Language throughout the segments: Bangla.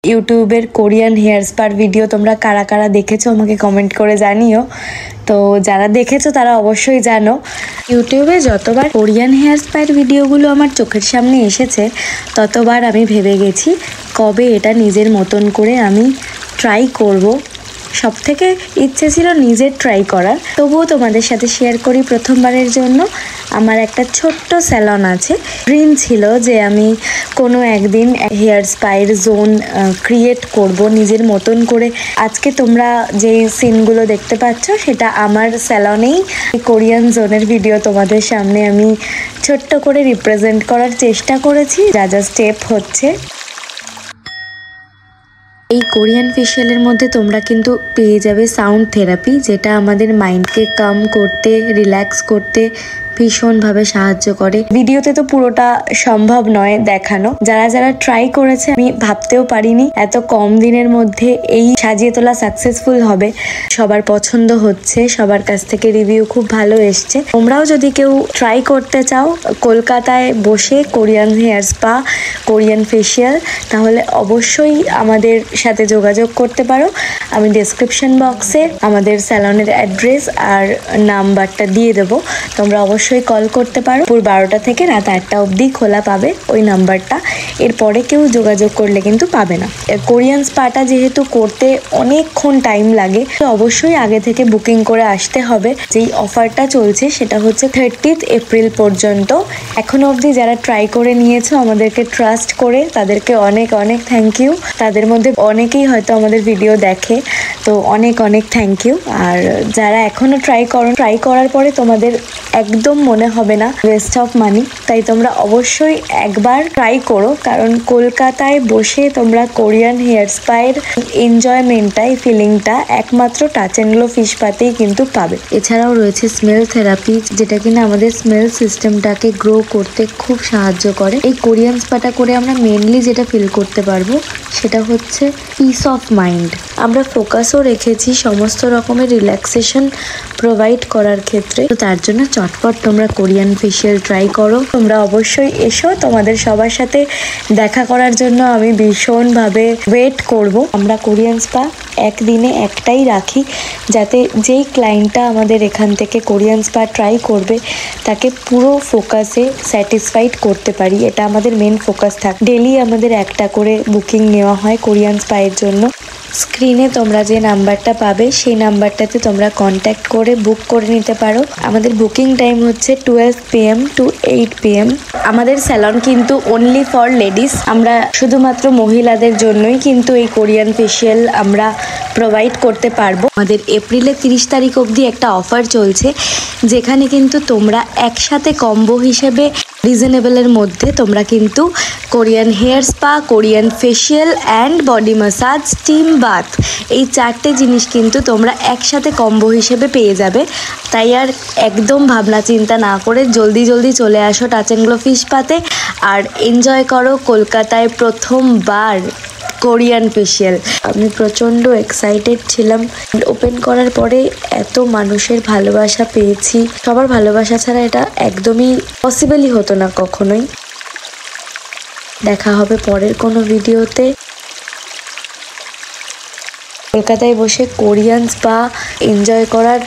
ইউটিউবের কোরিয়ান হেয়ার স্পার ভিডিও তোমরা কারা কারা দেখেছো আমাকে কমেন্ট করে জানিও। তো যারা দেখেছো তারা অবশ্যই জানো, ইউটিউবে যতবার কোরিয়ান হেয়ার স্পার ভিডিওগুলো আমার চোখের সামনে এসেছে ততবার আমি ভেবে গেছি কবে এটা নিজের মতন করে আমি ট্রাই করব। সব থেকে ইচ্ছে ছিল নিজের ট্রাই করার, তবুও তোমাদের সাথে শেয়ার করি প্রথমবারের জন্য। আমার একটা ছোট্ট স্যালন আছে, ড্রিম ছিল যে আমি কোনো একদিন হেয়ার স্পায়ের জোন ক্রিয়েট করব নিজের মতন করে। আজকে তোমরা যেই সিনগুলো দেখতে পাচ্ছ সেটা আমার স্যালনেই কোরিয়ান জোনের ভিডিও তোমাদের সামনে আমি ছোট্ট করে রিপ্রেজেন্ট করার চেষ্টা করেছি। যা যা স্টেপ হচ্ছে এই কোরিয়ান ফেশিয়ালের মধ্যে তোমরা কিন্তু পেয়ে যাবে সাউন্ড থেরাপি, যেটা আমাদের মাইন্ডকে কাম করতে, রিল্যাক্স করতে ভীষণভাবে সাহায্য করে। ভিডিওতে তো পুরোটা সম্ভব নয় দেখানো, যারা যারা ট্রাই করেছে আমি ভাবতেও পারিনি এত কম দিনের মধ্যে এই সাজিয়ে তোলা সাকসেসফুল হবে। সবার পছন্দ হচ্ছে, সবার কাছ থেকে রিভিউ খুব ভালো এসছে। তোমরাও যদি কেউ ট্রাই করতে চাও কলকাতায় বসে Korean hair spa, Korean facial, তাহলে অবশ্যই আমাদের সাথে যোগাযোগ করতে পারো। আমি ডেসক্রিপশন বক্সে আমাদের স্যালনের অ্যাড্রেস আর নাম্বারটা দিয়ে দেবো, তোমরা অবশ্যই কল করতে পারো। পুরো 12টা থেকে রাত 8টা অবধি খোলা পাবে ওই নাম্বারটা, এরপরে কেউ যোগাযোগ করলে কিন্তু পাবে না। কোরিয়ান স্পাটা যেহেতু করতে অনেকক্ষণ টাইম লাগে, তো অবশ্যই আগে থেকে বুকিং করে আসতে হবে। যেই অফারটা চলছে সেটা হচ্ছে 30 এপ্রিল পর্যন্ত। এখনো অবধি যারা ট্রাই করে নিয়েছো আমাদেরকে ট্রাস্ট করে, তাদেরকে অনেক অনেক থ্যাংক ইউ। তাদের মধ্যে অনেকেই হয়তো আমাদের ভিডিও দেখে, তো অনেক অনেক থ্যাংক ইউ। আর যারা এখনো ট্রাই করার পরে তোমাদের একদম মনে হবে না ওয়েস্ট অফ মানি, তাই তোমরা অবশ্যই একবার ট্রাই করো, কারণ কলকাতায় বসে তোমরা কোরিয়ান হেয়ার স্পায়ের এনজয়মেন্টটাই, ফিলিংটা একমাত্র টাচ অ্যান্ড গ্লো ফিশ পাতেই কিন্তু পাবে। এছাড়াও রয়েছে স্মেল থেরাপি, যেটা কিনা আমাদের স্মেল সিস্টেমটাকে গ্রো করতে খুব সাহায্য করে। এই কোরিয়ান স্পাটা করে আমরা মেনলি যেটা ফিল করতে পারবো সেটা হচ্ছে পিস অফ মাইন্ড। আমরা ফোকাসও রেখেছি সমস্ত রকমের রিল্যাক্সেশন প্রোভাইড করার ক্ষেত্রে। তো তার জন্য চটপট তোমরা কোরিয়ান ফেশিয়াল ট্রাই করো। তোমরা অবশ্যই এসো, তোমাদের সবার সাথে দেখা করার জন্য আমি ভীষণভাবে ওয়েট করব। আমরা কোরিয়ান স্পা একদিনে একটাই রাখি, যাতে যেই ক্লায়েন্টটা আমাদের এখান থেকে কোরিয়ান স্পা ট্রাই করবে তাকে পুরো ফোকাসে স্যাটিসফাইড করতে পারি। এটা আমাদের মেন ফোকাস থাকে। ডেলি আমাদের একটা করে বুকিং নেওয়া হয় কোরিয়ান স্পায়ের জন্য। স্ক্রিনে তোমরা যে নাম্বারটা পাবে সেই নাম্বারটাতে তোমরা কন্ট্যাক্ট করে বুক করে নিতে পারো। আমাদের বুকিং টাইম হচ্ছে 12 PM to 8 PM। আমাদের স্যালন কিন্তু অনলি ফর লেডিস, আমরা শুধুমাত্র মহিলাদের জন্যই কিন্তু এই কোরিয়ান ফেশিয়াল আমরা প্রোভাইড করতে পারবো। আমাদের এপ্রিলের 30 তারিখ অবধি একটা অফার চলছে, যেখানে কিন্তু তোমরা একসাথে কম্বো হিসেবে রিজনেবলের মধ্যে তোমরা কিন্তু Korean hair spa, Korean facial and body massage, steam bath, এই 4টে জিনিস কিন্তু তোমরা একসাথে কম্বো হিসেবে পেয়ে যাবে। তাই আর একদম ভাবনা চিন্তা না করে জলদি জলদি চলে আসো টাচ অ্যান্ড গ্লো ফিশ পাতে আর এনজয় করো কলকাতায় প্রথমবার কোরিয়ান ফেশিয়াল। আমি প্রচণ্ড এক্সাইটেড ছিলাম। ওপেন করার পরে এত মানুষের ভালোবাসা পেয়েছি, সবার ভালোবাসা ছাড়া এটা একদমই পসিবলই হতো না কখনোই। দেখা হবে পরের কোনো ভিডিওতে। কলকাতায় বসে কোরিয়ান স্পা এনজয় করার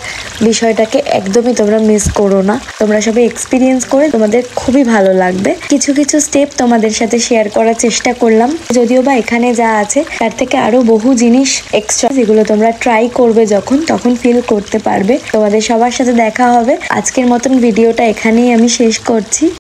বিষয়টাকে একদমই তোমরা মিস করো না। তোমরা সবাই এক্সপিরিয়েন্স করে তোমাদের খুবই ভালো লাগবে। কিছু কিছু স্টেপ তোমাদের সাথে শেয়ার করার চেষ্টা করলাম, যদিও বা এখানে যা আছে তার থেকে আরো বহু জিনিস এক্সট্রা, যেগুলো তোমরা ট্রাই করবে তখন ফিল করতে পারবে। তোমাদের সবার সাথে দেখা হবে। আজকের মতন ভিডিওটা এখানেই আমি শেষ করছি।